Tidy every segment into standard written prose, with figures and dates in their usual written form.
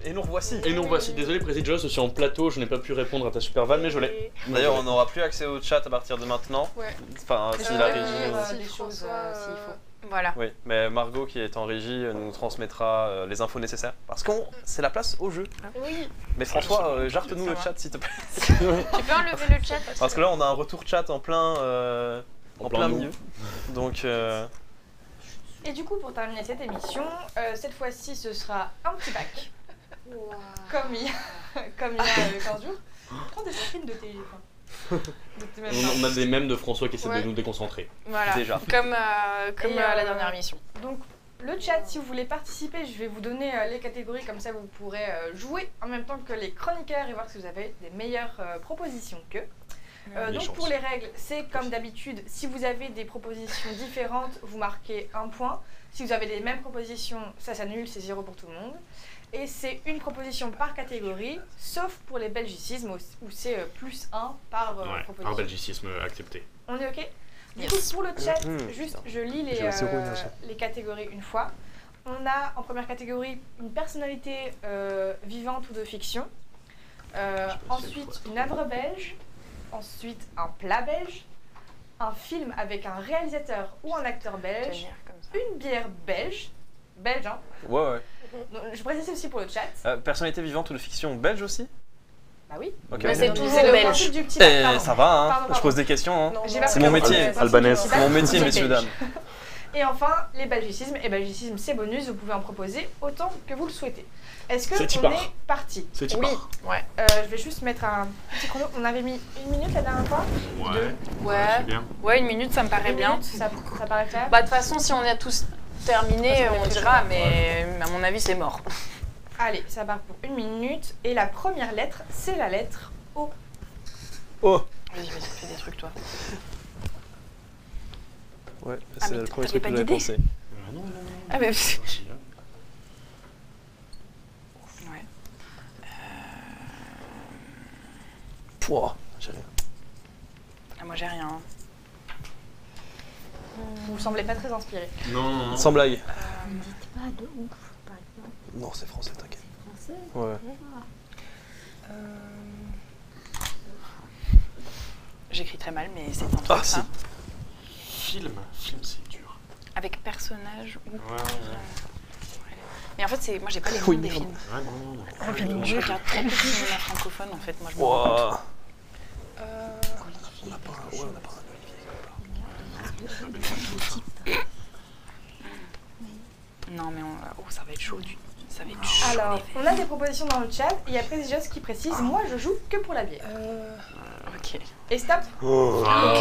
Et nous revoici. Et nous voici. Désolé, Président, je suis en plateau, je n'ai pas pu répondre à ta super vanne, mais je l'ai. D'ailleurs, on n'aura plus accès au chat à partir de maintenant. Ouais. Enfin, si la régie. Des choses s'il faut. Voilà. Oui, mais Margot qui est en régie nous transmettra les infos nécessaires. Parce que c'est la place au jeu. Oui. Mais François, jarte-nous le chat s'il te plaît. Tu peux enlever le chat Parce que là, on a un retour chat en plein milieu. Donc. Et du coup, pour terminer cette émission, cette fois-ci, ce sera un petit bac. Wow. Comme il y a 15 jours. Prends des screens de tes. On a des mèmes de François qui essaie de nous déconcentrer. Voilà. Déjà. Comme la dernière émission. Donc, le chat, si vous voulez participer, je vais vous donner les catégories, comme ça vous pourrez jouer en même temps que les chroniqueurs et voir si vous avez des meilleures propositions qu'eux. Donc pour les règles, c'est comme d'habitude, si vous avez des propositions différentes, vous marquez un point. Si vous avez les mêmes propositions, ça s'annule, c'est 0 pour tout le monde. Et c'est une proposition par catégorie, sauf pour les belgicismes où c'est plus 1 par proposition. Un belgicisme accepté. On est ok? Du coup, pour le chat, juste je lis les catégories une fois. On a en première catégorie une personnalité vivante ou de fiction. Ensuite, une œuvre belge. Ensuite, un plat belge. Un film avec un réalisateur ou un acteur belge. Une bière belge. Belge, hein? Ouais. Donc, je précise aussi pour le chat. Personnalité vivante ou de fiction belge aussi? Bah oui. Ok. Bah, c'est toujours le belge. principe du petit bac, pardon. Ça va, hein? Pardon. Je pose des questions, hein? C'est mon métier. Albanaise. C'est mon métier, messieurs, dames. Et enfin, les belgicismes. Et belgicismes, c'est bonus, vous pouvez en proposer autant que vous le souhaitez. Est-ce que on est parti? Oui. Ouais. Je vais juste mettre un petit chrono. On avait mis 1 minute la dernière fois. Ouais, 1 minute, ça me paraît bien. Ça paraît clair? Bah, de toute façon, si on a tous terminé, on dira, mais à mon avis, c'est mort. Allez, ça part pour 1 minute. Et la première lettre, c'est la lettre O. Oh! Vas-y, fais des trucs, toi. Ouais, c'est le premier truc que j'avais pensé. Ah, mais. Pouah, j'ai rien. Ah, moi, j'ai rien. Vous semblez pas très inspiré. Non. Sans blague. Dites pas de ouf, par exemple. Non, c'est français, t'inquiète. Français? Ouais. J'écris très mal, mais c'est un truc, ça. Film, c'est dur. Avec personnage ou... Ouais. Mais en fait, moi, j'ai pas les noms des films. Je regarde très peu de cinéma francophone, en fait. Moi, je me rends compte. On n'a pas un Olivier Non, mais ça va être chaud. Ça va être chaud. Alors, on a des propositions dans le chat. Et il y a Précigeuse qui précise, moi, je joue que pour la bière. Ok. Et stop. Ok,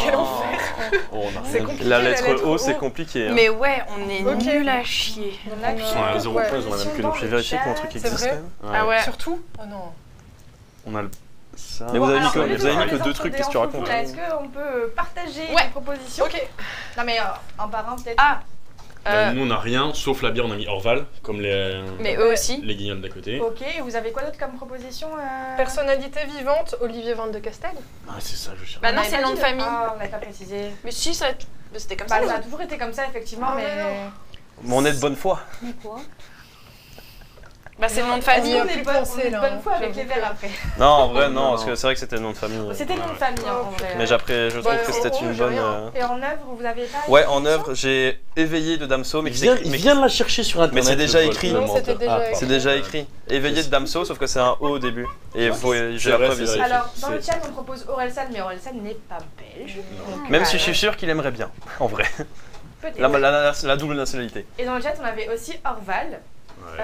quel enfer. C'est compliqué. La lettre O, c'est compliqué. Mais ouais, on est nuls à chier. On a Ouais, 0 points, on a même que nous. J'ai vérifié que mon truc existe vrai quand même. Ah ouais. Surtout? Oh non. On a le. Ça. Mais vous avez mis Alors, quoi? au lieu Vous avez de mis que faire 2 les trucs, infos qu'est-ce que tu des racontes? infos, là, est-ce qu'on peut partager Ouais. les propositions? Ok. Non mais un par un peut-être. Ah Nous on a rien, sauf la bière, on a mis Orval, comme mais eux aussi. les guignols d'à côté. Ok, et vous avez quoi d'autre comme proposition Personnalité vivante, Olivier Van de Castel. Ah, c'est ça, je cherche. Bah non, On c'est avait le nom pas de dit famille. Ah, on n'avait pas précisé. Mais si, c'était comme Bah, ça. ça a toujours été comme ça, effectivement, Ah, mais... mais non. Mais on est de bonne foi. Mais quoi? Bah c'est le nom de Est-ce famille. qu'on est de bonne, pensé, on est de là, bonne hein. foi avec les J'avoue verres que- après. Non, en vrai, non, Non. parce que c'est vrai que c'était le nom de famille. C'était le nom de famille, hein, en vrai. Mais après, je trouve Ouais, que c'était oh, une j'ai bonne. rien. Et en œuvre, vous avez pas... Ouais, en œuvre, j'ai éveillé de Damso, mais Il vient de la chercher sur internet. Mais c'est déjà le écrit. le Non, menteur. c'était déjà écrit. c'est déjà écrit. Éveillé de Damso, sauf que c'est un O au début. Et j'ai C'est la vrai, preuve c'est ici. vrai. Alors, dans le C'est- chat, on propose Orelsan, mais Orelsan n'est pas belge. Donc, Même si je voilà, suis sûr qu'il aimerait bien, en vrai. peut-être. La double nationalité. Et dans le chat, on avait aussi Orval. Ouais.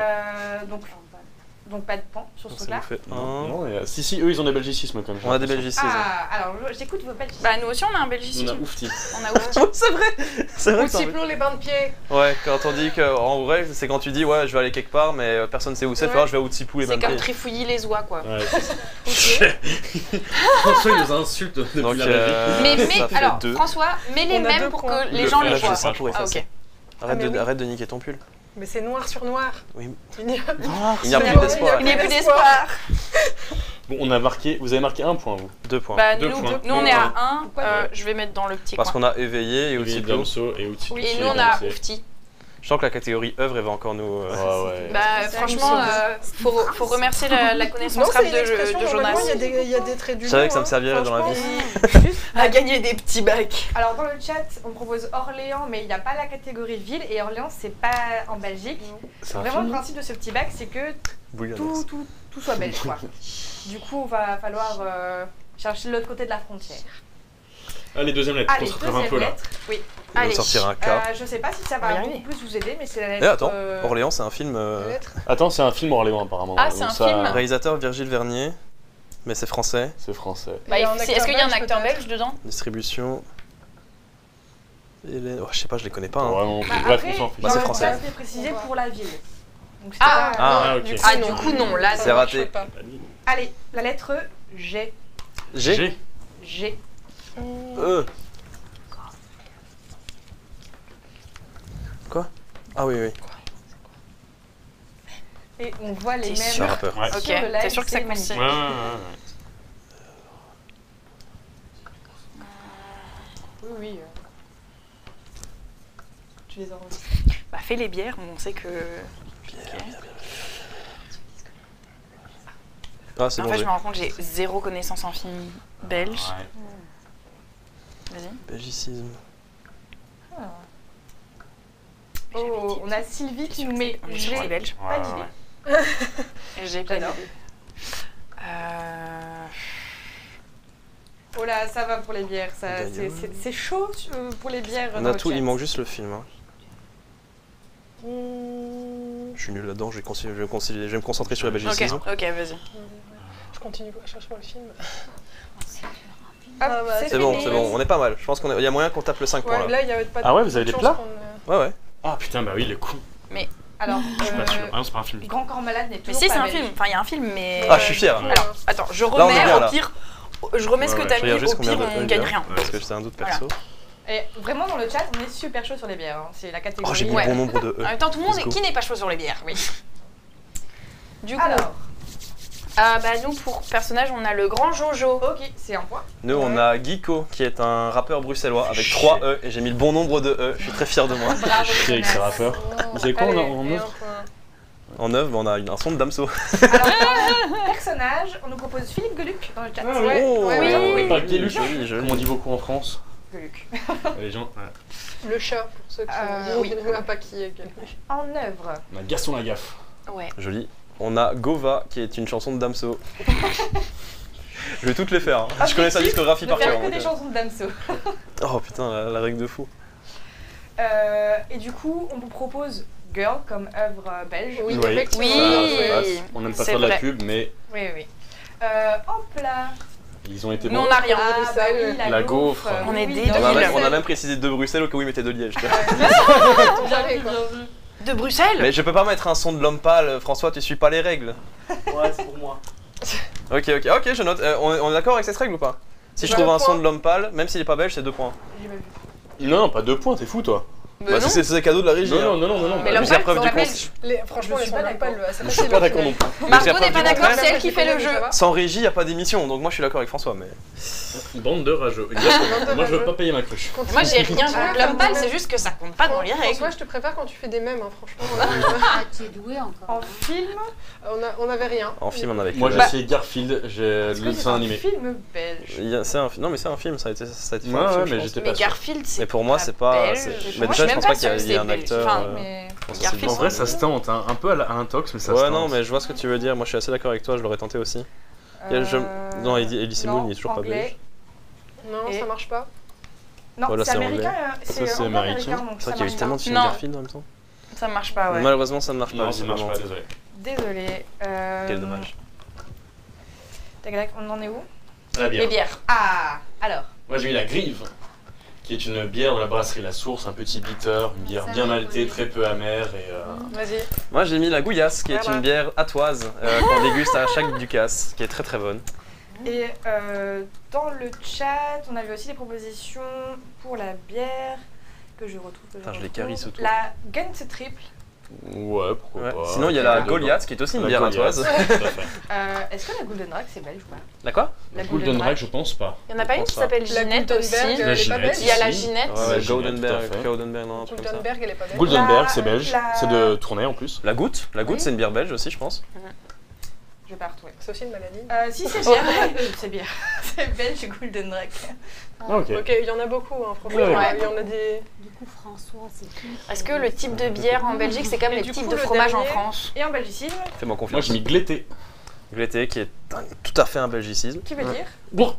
Donc pas de point sur ce Ça truc-là. nous fait Non, un. non, si, eux ils ont des belgicismes quand même. On a des belgicismes. Ah, alors j'écoute vos belges. Bah nous aussi on a un On belgicisme. a oufti. On a oufti. C'est vrai. C'est vrai. Ou que ça- Tiplot, les bains de pied. Ouais, quand on dit que en vrai, c'est quand tu dis ouais, je vais aller quelque part, mais personne sait où c'est. Ouais. Toi, je vais à Outsipou les C'est bains de comme pied. trifouiller les oies quoi. Ouais, c'est ça. François il nous insulte depuis Donc, la régie. Mais ça fait alors deux. François, mets les On a mêmes deux pour points. que les Le gens flash, les je voient. sais pas pour Ah effacer. ok. Ah, mais oui. Arrête de niquer ton pull. Mais c'est noir sur noir. Oui. Il n'y a Il n'y a plus d'espoir. Il n'y a plus d'espoir. Bon, on a marqué, vous avez marqué un point vous. 2 points. Bah Deux nous points. on est à 1. Pourquoi Je vais mettre dans le petit Parce coin. qu'on a éveillé et Olivier Outsiplo. Damso et Outi. Et nous on a oufti. Je sens que la catégorie œuvre, elle va encore nous... ouais. Bah franchement, faut remercier la connaissance Non, rap c'est une expression, de normalement, Jonas. il y a des traits du Je savais que ça me servirait dans la vie. À gagner des petits bacs. Alors dans le chat, on propose Orléans, mais il n'y a pas la catégorie ville, et Orléans, c'est pas en Belgique. C'est un Vraiment, le film. principe de ce petit bac, c'est que Bouillonnaise. tout soit belge, quoi. Du coup, va falloir chercher de l'autre côté de la frontière. Allez, deuxième lettre, Allez, concentrez un peu deuxième là. lettre. Oui. On va Allez. sortir un K. Je sais pas si ça On va y va arriver. beaucoup plus vous aider, mais c'est la lettre. Et attends, Orléans, c'est un film... Attends, c'est un film Orléans apparemment. Ah, c'est Donc un ça- film. Réalisateur Virgile Vernier, mais c'est français. C'est français. Bah, Il y a un est-ce acteur qu'il y a un belge, acteur peut-être belge dedans? Distribution... Oh, je sais pas, je les connais pas. Hein. Vraiment, Bah, bref, après, on s'en fiche. Bah, c'est dans le français. chat, c'est précisé pour la ville. Donc, c'était Ah. pas- Ah, ok. Ah, du coup, non, là, C'est raté. Je sais pas. Allez, la lettre G. G. G. Quoi? Ah oui, oui. Et on voit les T'es mêmes. C'est un rappeur. Ouais. Ok, Sur le live, t'es sûr que ça c'est coïncide? Ouais. Oui, oui. Tu les enregistres. Bah, fais les bières, on sait que. Ah, c'est En bon, fait, je j'ai. me rends compte que j'ai zéro connaissance en film belge. Ouais. Vas-y. Belgicisme. Oh, on a Sylvie qui nous met On est G. sûr que c'est belge. Pas Ouais, d'idée. ouais. J'ai pas J'adore. d'idée. Oh là, ça va pour les bières. Ça, D'ailleurs. c'est chaud pour les bières. On dans a le tout, chat. il manque juste le film. Hein. Je suis nul là-dedans, je vais me concentrer sur le Ok, belgicisme. ok, vas-y. Je continue à chercher le film. Hop, C'est bon, fini. c'est bon, on est pas mal. Je pense qu'il y a moyen qu'on tape le 5 points Ouais, là. là, il y avait pas de Ah ouais, vous avez de des chance plats qu'on, Ouais, ouais. Ah putain, bah oui, il est con. Alors, Je suis pas sûr. Ah non, c'est pas un film. Grand Corps Malade n'est Mais toujours si, pas c'est un belge. film. Enfin, il y a un film, mais. Ah, je suis fier. Alors, attends, je on est remets bien, au là. pire. Je remets ce que Ouais, t'as Je mis, regarde juste au pire, combien on de gagne rien. parce que c'est un doute perso. Et vraiment, dans le chat, on est super chaud sur les bières. Hein. C'est la catégorie. Oh, j'ai mis Ouais. le bon nombre de En E. même temps, tout le monde Let's go. qui n'est pas chaud sur les bières, oui. Du coup, Alors, bah nous pour personnage, on a le grand Jojo. ok, c'est un point. Nous, on a Guico, qui est un rappeur bruxellois avec 3 E, et j'ai mis le bon nombre de E. Je suis très fier de moi. Bravo. Je suis avec ces rappeurs. Vous savez quoi, Allez, on et œuvre un point. En œuvre, on a un son de Damso. Alors, personnage, on nous propose Philippe Geluc dans le chat. Ah oui. Ouais, Oh, ouais, ouais. Oui. Pas Guéluc, Joli, joli. comme on dit beaucoup en France. Geluc. Les gens. Ouais. Le chat, pour ceux qui Oui. ne voient pas qui est. En œuvre. On a Gaston Lagaffe. Ouais. Joli. On a Gova, qui est une chanson de Damso. Je vais toutes les faire. Hein. Je connais sa discographie Ne par faire cœur. que donc, des chansons de Damso. Oh putain, la règle de fou. Et du coup, on vous propose Girl comme œuvre belge. Oui, Oui. effectivement. Oui. Ça passe. On n'aime pas C'est faire de la vrai. pub, mais Oui, oui. En plat. ils ont été Nous, bons. on a rien. Ah, bah oui, La gaufre. On est oui, des dans On a, le même, Bruxelles. on a même précisé de Bruxelles au cas où il mettait de Liège. tu vois. Bien vu, bien vu. De Bruxelles. Mais je peux pas mettre un son de l'homme pâle, François, tu suis pas les règles. Ouais, c'est pour moi. Ok, je note. On est d'accord avec cette règle ou pas? Si je Deux trouve un points. son de l'homme pâle, même s'il est pas belge, c'est 2 points. J'ai pas vu. Non, pas 2 points, t'es fou toi. Bah, non. c'est cadeau de la régie. Non, hein. non, non, non, non. Mais Mais l'homme c'est la pâle, preuve c'est du pas contraire. belge. Franchement, Je les suis sont pas même pas d'accord. le. Je suis pas d'accord non plus. Margot c'est la n'est preuve pas du d'accord, contraire. c'est elle qui fait le jeu. Sans régie, y a pas d'émission, donc moi je suis d'accord avec François. Mais Bande de rageux. Exactement. Moi je veux pas payer ma cruche. Moi, j'ai rien Ah, contre l'homme pâle, c'est juste que ça compte pas dans les règles. François, je te préfère quand tu fais des mèmes, hein, franchement. Ah, tu es doué encore. En film. On avait rien. en film, on avait. Moi j'ai Bah- essayé Garfield, j'ai Est-ce le que c'est dessin un animé. film belge? Non, mais c'est un film, ça a été fait. Ouais, en ouais, film, mais je pense. j'étais Mais pas sûr. Garfield, c'est. Mais pour moi, c'est pas. belge. Mais Moi, déjà, je suis pense même pas qu'il y sûre ait que un c'est acteur. belge. Enfin, Mais. je pense que Garfield, c'est En vrai, ça se tente, hein. Un peu à un tox, mais ça se Ouais, tente. non, mais je vois ce que tu veux dire. Moi, je suis assez d'accord avec toi, je l'aurais tenté aussi. Non, Elise Moon, il est toujours pas belge. Non, Et- ça marche pas. Non, Voilà, c'est c'est américain. anglais. Ça, c'est anglais, américain. donc C'est ça vrai qu'il y a eu marche tellement de pas. films Non. Garfield en même temps. Ça marche pas, ouais. Malheureusement, ça ne marche pas. Non, ça marche visiblement. pas, désolé. Désolé. Quel dommage. Tac, tac, on en est où? La Les bière. bières. Ah, alors. Moi j'ai eu la Grive, qui est une bière de la brasserie La Source, un petit bitter, une bière Ça bien va, maltée, oui. très peu amère et Vas-y. Moi, j'ai mis la Gouillasse, qui est Voilà. une bière atoise qu'on déguste à chaque Ducasse, qui est très très bonne. Et dans le chat, on avait aussi des propositions pour la bière que je retrouve. Putain, je les carisse autour. La Ghent Triple. Ouais, pourquoi Ouais. pas. Sinon, il y a la Goliath qui est aussi une bière artoise. Est-ce que la Golden Drag c'est belge ou pas? La quoi? La Golden Drag, je pense pas. Il y en a pas une qui ça. s'appelle La Ginette aussi. Goldenberg, La elle est pas Ginette. belge. Il y a la Si. Ginette. Ouais, Ouais, Goldenberg, tout à fait. Goldenberg, non, un truc comme ça. Goldenberg, elle est pas belge. Goldenberg, c'est belge. la- C'est de Tournai en plus. La goutte, Oui. c'est une bière belge aussi, je pense. Je vais pas retrouver. C'est aussi une maladie. Si c'est bière, c'est bière. C'est belge Golden Drag. Ah, ok. Ok, il y en a beaucoup, hein, franchement. Ouais. Il y en a des. Du coup, François, c'est qui? Est-ce que le type de bière en Belgique, c'est comme Et les du types coup, de le fromage en dernier- France? Et en belgicisme, Fais-moi Moi, confiance. j'ai mis Glété. Glété, qui est tout à fait un belgicisme. qui veut dire Bon,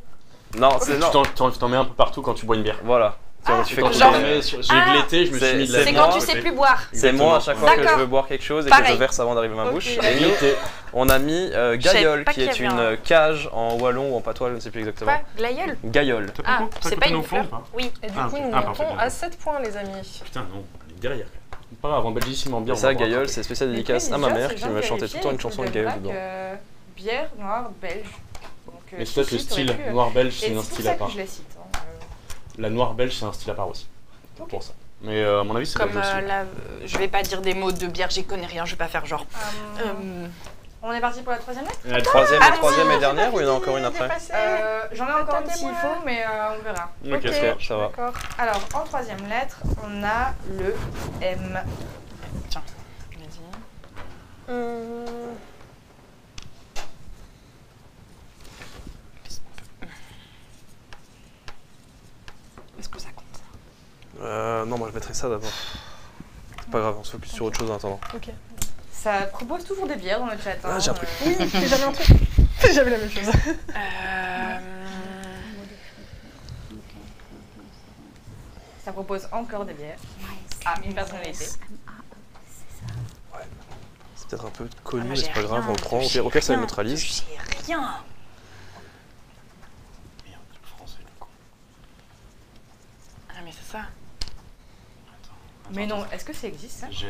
Non, c'est non. t'en mets un peu partout quand tu bois une bière. Voilà. Ah, Tu fais Quand comme tu ça. t'en mets sur- J'ai Ah, Glété, je me suis mis de la c'est C'est moi, quand tu sais plus boire. C'est moi à chaque fois que je D'accord. veux boire quelque chose et Pareil. que je verse avant d'arriver à ma Ok. bouche. Et Et nous, Glété. on a mis Gaïole, pas qui qu'il y est avait une un- cage en wallon ou en patois, je ne sais plus exactement. Quoi? Glaïeul? Gaïole. Ah, c'est pas une fleur? Oui. Et du Ah, coup, ok. nous Ah, parfait, montons bien. à 7 points, les amis. Putain, non, on est derrière. Pas grave, en Belgique, en bière. Et on ça, va voir Gaïole, après. c'est spécial Mais dédicace à ma déjà, mère c'est qui bien me chantait vérifié tout le temps une avec chanson de Golden Gaïole Drag, dedans. bière noire belge. Donc, Mais c'est peut-être le si, t'aurais style. pu, Noir belge, Et c'est c'est un pour style ça à que part. je les cite. La noire belge, c'est un style à part aussi. Ok. Pour ça. Mais à mon avis, c'est Comme belge aussi. je vais pas dire des mots de bière, j'y connais rien, je vais pas faire genre. On est parti pour la troisième lettre La troisième allons-y. et dernière ou il y en a encore une après? J'en ai encore une s'il Attendez-moi. faut, mais on verra. Ok, Ok. ça va. D'accord. Alors, en troisième lettre, on a le M. Tiens, vas-y. Est-ce que ça compte ça? Non, moi je mettrai ça d'abord. C'est pas grave, on se focus sur autre chose en attendant. Ok. Ça propose toujours des bières dans le chat. Ah, j'ai un truc. Oui, j'avais un truc. J'avais la même chose. Ça propose encore des bières. Ah, une personnalité. C'est peut-être un peu connu, moi, mais c'est j'ai pas grave, rien, on le prend. j'ai Au pire, ça le rien, neutralise. J'ai rien. Merde, le français, le con. Ah mais c'est ça. Mais non, est-ce que ça existe ça J'ai.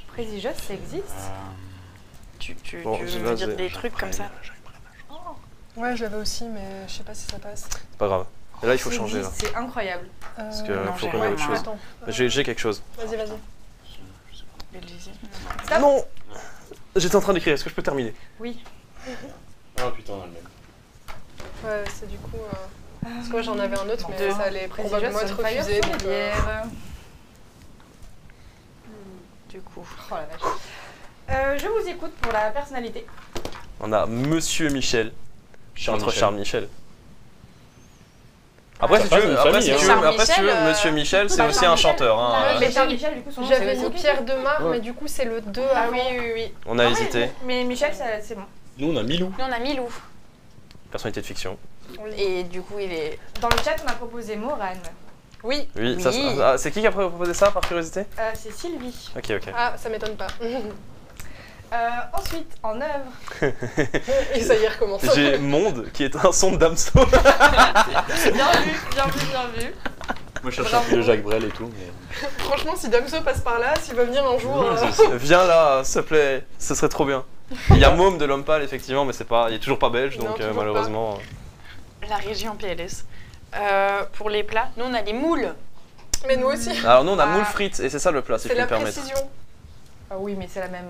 Présigeux, ça existe Tu Bon, veux là, me dire c'est- des trucs comme ça? Ouais, je l'avais aussi, mais je sais pas si ça passe. C'est pas grave. Et là, il faut Ça changer là. existe, c'est incroyable. Parce que non, faut j'ai qu'on ait rien. autre chose. Attends. J'ai quelque chose. Vas-y, vas-y. Stop. Non! J'étais en train d'écrire, est-ce que je peux terminer? Oui. Ah putain, on a le même. Ouais, c'est du coup. Parce que moi j'en avais un autre, mais Deux. ça allait Présigeux, probablement être Sunfire, refusé. sont donc, des bières. Du coup. Oh la vache. Je vous écoute pour la personnalité. On a Monsieur Michel. Charles Notre Michel. Charles Michel. Après, Ça si tu passe veux, une après, famille, si hein. tu veux, Charles après, si tu veux, Michel, Monsieur Michel, c'est bah, aussi Charles un Michel. chanteur. hein. Ouais, Mais j'ai- Charles Michel, du coup, son nom, J'avais c'est mis Pierre Demar, Ouais. mais du coup c'est le 2 Ah avant. oui, oui, oui. On a Ah, hésité. Mais Michel, c'est bon. Nous, on a Milou. Nous on a Milou. Personnalité de fiction. Et du coup il est. Dans le chat, on a proposé Morane. Oui. Oui, Oui. ça, ah, c'est qui a proposé ça par curiosité? C'est Sylvie. Ok, ok. Ah, ça m'étonne pas. Ensuite, en œuvre, Et ça y est, recommence. J'ai Monde qui est un son de Damso. bien vu, bien vu, bien vu. Moi, je cherche Bravo. un peu de Jacques Brel et tout. Mais... Franchement, si Damso passe par là, s'il va venir un jour. Viens là, s'il te plaît, ce serait trop bien. Il y a Môme de l'Homme Pâle, effectivement, mais c'est pas, il est toujours pas belge, Non, donc toujours malheureusement. La région PLS. Pour les plats, nous on a les moules. Mais nous aussi. Alors nous on a Ah. moule frites et c'est ça le plat, si je C'est peux la me permettre. précision. Ah oui, mais c'est la même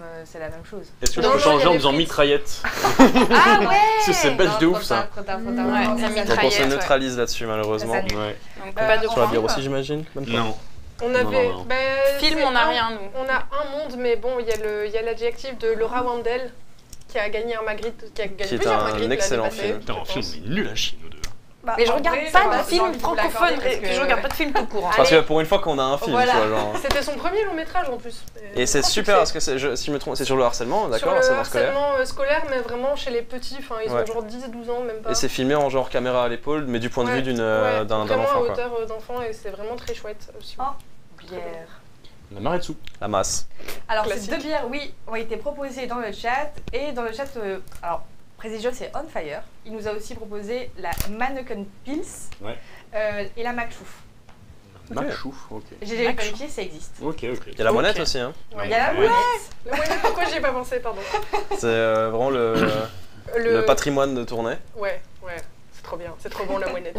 chose. Est-ce que je Non, peux non, changer il y a en les faisant frites. mitraillette? Ah ouais. Parce que c'est belge Non, de trop ouf ça. tard, trop tard, trop tard. Ouais, Non, la ça Donc on mitraillette, se ouais. neutralise là-dessus malheureusement. Ça annule. Ouais. Donc pas de Sur Sur la point. bière aussi j'imagine? Même pas. Non. On Non, avait. non, non. bah, Film, c'est on a un- rien nous. On a un monde, mais bon, il y a l'adjectif de Laura Wandel qui a gagné un Magritte, qui a gagné Qui est plusieurs un Magritte excellent l'année passée, film. Putain, en je film, pense. on est nul à chier, nous deux. Bah, Mais je en regarde vrai, pas j'ai de envie films de vous l'accorder francophones, parce que- je regarde pas de films tout court. hein. Parce que pour une fois qu'on a un film, Voilà. tu vois, genre. C'était son premier long métrage en plus. Et c'est Grand super succès. parce que si je me trompe, c'est sur le harcèlement, Sur d'accord, le harcèlement scolaire. harcèlement scolaire, mais vraiment chez les petits, enfin ils Ouais. ont genre 10-12 ans, même pas. Et c'est filmé en genre caméra à l'épaule, mais du point de Ouais, vue d'un ouais, d'un vraiment enfant à quoi. hauteur d'enfant et c'est vraiment très chouette aussi. Oh. Bière. On a Maretsu. La masse. Alors, ces Classique. deux bières, oui, ont été proposées dans le chat. Et dans le chat, alors, Présigeux, c'est On Fire. Il nous a aussi proposé la Manneken Pils Ouais. et la Macchouf. Machouf, ok. J'ai vérifié, ça existe. Ok, ok. Il y a la monette Ok. aussi, hein. Il y a la Ouais. moellette. Le moyen, pourquoi j'y ai pas pensé, pardon. C'est vraiment le patrimoine de Tournai. Ouais, ouais, c'est trop bien, c'est trop bon la moinette.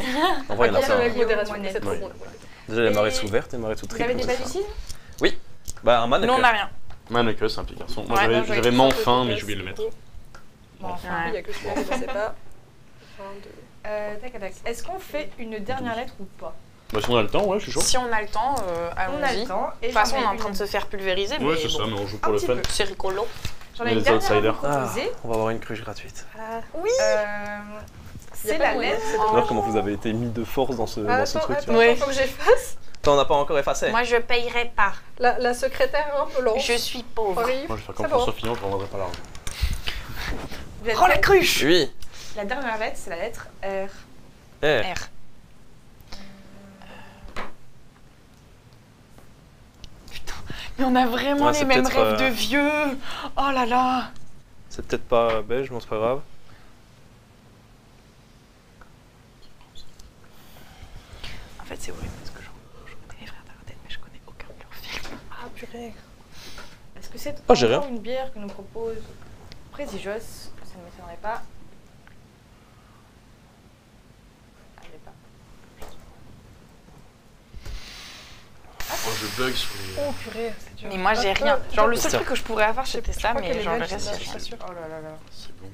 En vrai, il y en a Bien plein. avec hein. modération, mais Moinette. c'est trop Ouais. bon la moinette. Déjà, les Et- marées sous vertes et marées sous Vous triple. avez des ça. ballucines? Bah, un Nous on a mannequin. rien. Manneke, c'est un petit garçon. Moi, Ouais, Non, j'avais dit Manfin, ça, mais j'ai oublié de le mettre. Bon, enfin. Il n'y a que celui-là que je sais pas. Tac, tac. Est-ce qu'on fait une dernière lettre ou pas? Bah, si on a le temps, ouais, je suis chaud. Si on a le temps, On a allons-y. le De temps. Et toute façon, j'en on ai est en train une- de se faire pulvériser. Ouais, mais c'est bon, ça, mais on joue pour Un le petit fun. peu. c'est rigolo. J'en ai Les une dernière à vous outsiders. proposer. On va avoir une cruche gratuite. Oui. C'est pas la de moyen, lettre. c'est On va dommage. voir comment vous avez été mis de force dans ce truc. Attends, Ouais. faut que j'efface. Toi, on n'a pas encore effacé. Moi, je payerai pas. La secrétaire un peu lente. Je suis pauvre. Arrive. Moi, je vais faire Ça comme va. François Fillon, je ne rendrai pas l'argent. Vous êtes Oh la prêts? cruche. Oui. La dernière lettre, c'est la lettre R. Eh. R. Putain, mais on a vraiment Ouais, les c'est mêmes peut-être, rêves de vieux. Oh là là. C'est peut-être pas belge, mais c'est pas grave. En fait, c'est horrible parce que je connais les frères Dardenne, mais je connais aucun de leurs films. Ah purée. Est-ce que c'est Oh, j'ai encore rien. une bière que nous propose Présigos? Ça ne m'étonnerait pas. Ah, je l'ai pas. Oh, je bug sur les. Oh purée, c'est dur. Mais moi, j'ai rien. Genre, le seul Tiens. truc que je pourrais avoir, c'était ça, crois mais qu'elle est genre, le belge, reste, c'est j'ai ça. rien. sûr. Oh là là là. C'est bon.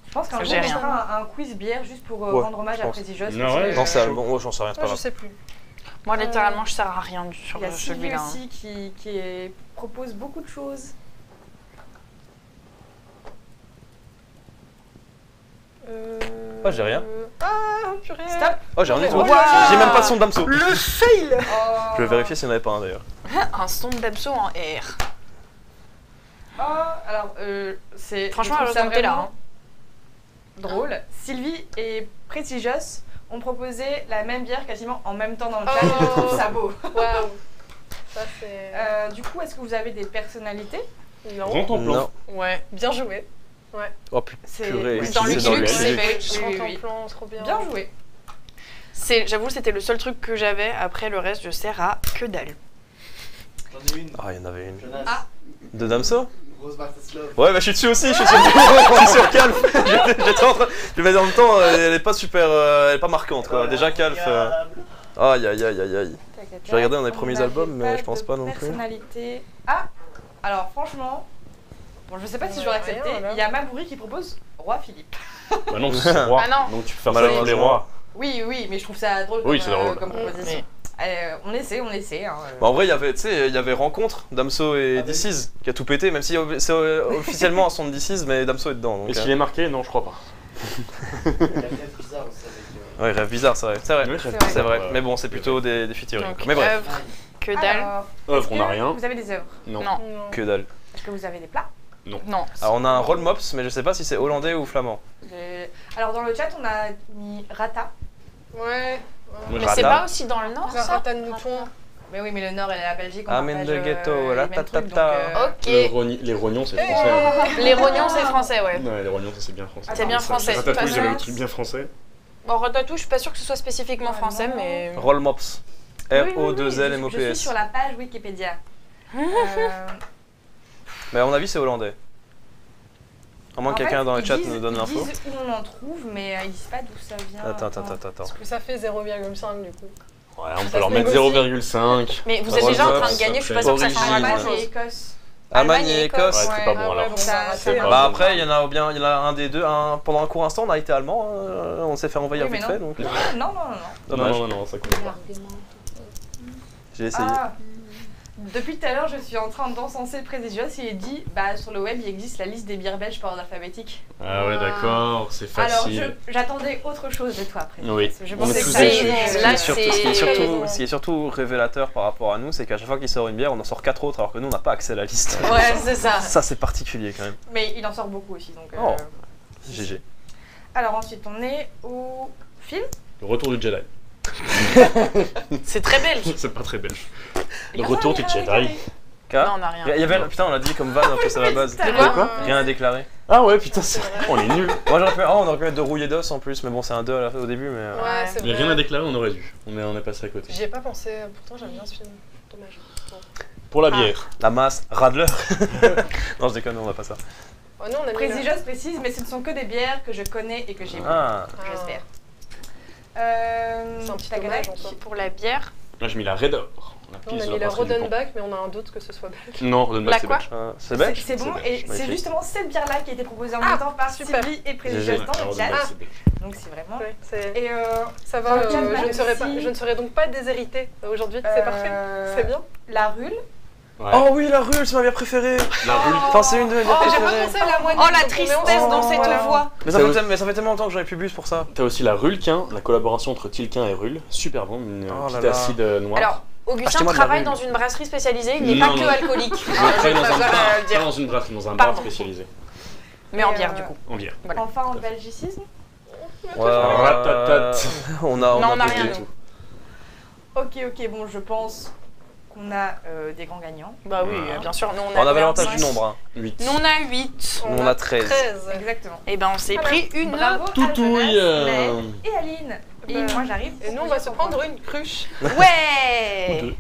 Je pense qu'un Ça, jour, j'ai on rien. fera un quiz bière juste pour Ouais, rendre hommage je à pense. Présigos. Non, ouais, Non, c'est chaud. allemand. Oh, j'en sais rien, c'est pas Ah, je grave. sais plus. Moi, littéralement, je sers à rien sur Il y a Sylvie celui-là. hein. aussi qui propose beaucoup de choses. Oh, j'ai rien. Ah purée. Stop. Oh, j'ai rien du tout. Wow. J'ai même pas de son d'Amso. Le fail. Je vais vérifier s'il n'y en avait pas un d'ailleurs. Un son d'Abso en R. Oh, alors, c'est. Franchement, je trouve ça elle est là. vraiment Hein. drôle. Sylvie et Prestigious ont proposé la même bière quasiment en même temps dans le chat. Oh. Et je trouve ça beau. Waouh. Ça c'est. Du coup, est-ce que vous avez des personnalités? Non. Prends ton plan. Non. Ouais. Bien joué. Oh C'est purée. oui, Dans le c'est luxe, c'est luxe. fait. Oui, Prends oui, ton oui. plan, trop bien. Bien joué. J'avoue, c'était le seul truc que j'avais. Après, le reste, je sers à que dalle. J'en ai une. Ah, il y en avait une. Jonas. Ah. De Damso? Rose Barteslov. Ouais, bah je suis dessus aussi, je suis sur, je suis sur Calf. J'étais en train. Mais en même temps, elle est pas super. Elle est pas marquante quoi. Déjà Calf. Aïe aïe aïe aïe aïe. Je vais regarder dans les premiers n'avait albums, mais je pense de pas non plus. Personnalité. Ah. Alors franchement, bon, je sais pas si j'aurais Rien, accepté. alors. Il y a Mabouri qui propose Roi Philippe. Bah non, c'est roi. Ah non. Donc tu peux faire Bah, ça alors, pour les je rois. Oui, oui, mais je trouve ça drôle Oui, comme, c'est drôle. comme proposition. On essaie, on essaie. Hein. Bah en vrai, il y avait, tu sais, il y avait Rencontre, Damso et DC's qui a tout pété, même si c'est officiellement un son de DC's, mais Damso est dedans. Donc, Est-ce qu'il est marqué? Non, je crois pas. La pièce bizarre aussi avec. Ouais, rêve bizarre, c'est vrai. C'est vrai. Oui, C'est C'est vrai. Ouais. Mais bon, c'est plutôt des featuring. Donc, Mais bref, œuvre, que dalle. Alors, Œuvre, on est-ce a que rien. Vous avez des œuvres. Non. Non. Non. que dalle. Est-ce que vous avez des plats? Non. Alors on a un roll mops, mais je sais pas si c'est hollandais ou flamand. Alors dans le chat, on a mis Rata. Ouais. Moi, Mais Rata. c'est pas aussi dans le nord, Un ça? rata de mouton. Mais oui, mais le Nord et la Belgique, on Amen partage, de ghetto, les mêmes ratatata. trucs, donc, Ok. Les rognons, c'est français. Les rognons, c'est français, ouais. Ouais, les rognons, ça c'est bien français. C'est bien français. Ratatouille, j'avais le Patience. truc bien français. Bon, ratatouille, je suis pas sûre que ce soit spécifiquement Ah, français, non. mais. Roll mops. Oui, oui, oui, R-O-2-L-M-O-P-S. Je suis sur la page Wikipédia. Mais à mon avis, c'est hollandais. À moins que quelqu'un dans le chat nous donne l'info. Ils disent où on en trouve, mais ils disent pas d'où ça vient. Attends. Parce que ça fait 0,5 du coup. Ouais, on Ça peut leur se mettre négocie. 0,5. Mais vous êtes déjà en train de gagner, je suis pas sûre que ça change Origine. pas Allemagne grand et chose. Écosse. Allemagne et Écosse. Ouais, c'était pas bon, ah ouais, alors. bon, Ça- bah, c'est raté, pas hein. Bah bon. après, il y en a bien, il y en a un des deux. Pendant un court instant, on a été allemand. On s'est fait envahir Oui, mais vite non. fait, donc. Non. Non, Dommage. non, ça compte pas. J'ai essayé. Ah. Depuis tout à l'heure, je suis en train d'encenser Présidios. Il est dit, bah sur le web, il existe la liste des bières belges par ordre alphabétique. Ah ouais, d'accord, c'est Alors, facile. j'attendais autre chose de toi, Présidios. Oui. Je On pensais est que tous ça déçus. allait- Ce qui Là, est surtout- c'est- ce qui est surtout révélateur par rapport à nous, c'est qu'à chaque fois qu'il sort une bière, on en sort 4 autres, alors que nous, on n'a pas accès à la liste. Ouais, c'est ça. Ça, c'est particulier quand même. Mais il en sort beaucoup aussi, donc. Oh. GG. Alors ensuite, on est au film. Le retour du Jedi. C'est très belge. C'est pas très belge. Et Le personne retour n'a du rien Jedi. déclaré. Non, on a rien. Il y avait, putain, on l'a dit comme van un peu à la base. Tout à De quoi l'heure. Quoi Rien à déclarer. Ah ouais, putain, c'est on est nuls. Moi, j'aurais pu, on aurait pu mettre de rouillé d'os en plus, mais bon, c'est un 2 au début, mais. Ouais, c'est Mais vrai. rien à déclarer, on aurait dû. On est passé à côté. J'y ai pas pensé, pourtant j'aime bien ce film. Dommage. Bon. Pour la bière. La masse, Radler. Non, je déconne, on n'a pas ça. Oh non, on a mis Présidios précise, mais ce ne sont que des bières que je connais et que j'ai bu. Ah, J'espère. C'est un petit Tagada, hommage en soi. Pour la bière, Là, j'ai mis la Red Or. On a mis la Rodenbach, mais on a un doute que ce soit belge. Non, Rodenbach, c'est quoi belge. C'est belge. C'est bon, et c'est Magnifique. justement cette bière-là qui a été proposée en même temps par super. Sylvie et GG. Président de Rodenbach, Cal. c'est belge. Donc c'est vraiment... Ouais, c'est- Et Ça dans va, le cadre je ne serai donc pas déshéritée aujourd'hui, c'est parfait, c'est bien. La Rule. Ouais. Oh oui, la Rule, c'est ma bière préférée. La rue. Enfin, c'est une de mes bières J'ai pas préférées. pensé à la moitié. Oh la donc on met tristesse ensemble, dans cette voilà. voix. Mais ça fait tellement longtemps que j'avais plus bu pour ça. T'as aussi la Rulquin, la collaboration entre Tilquin et Rule. Super bon, une Oh petite là là. acide noire. Alors, Augustin Achetez-moi de la travaille Rule. dans une brasserie spécialisée, il n'est pas Non, que non. alcoolique. Je travaille dans un préfère bar, le dire. pas dans une brasserie, dans un bar Pardon. spécialisé. Mais en Et, bière du coup. En bière. Voilà. Enfin en belgicisme. On a Non, on a pas rien, du nous. tout. Ok, bon, je pense qu'on a des grands gagnants. Bah oui, Voilà. bien sûr. Nous, On avait l'avantage 25. du nombre. Hein. 8. Nous, on a 8. Nous, on a 13. Exactement. Et ben, on s'est Alors, pris une. Bravo Toutouille, à Jonas, Maëlle et Aline. Et Bah, moi j'arrive. Et nous, on va se prendre une cruche. Ouais. Ou deux.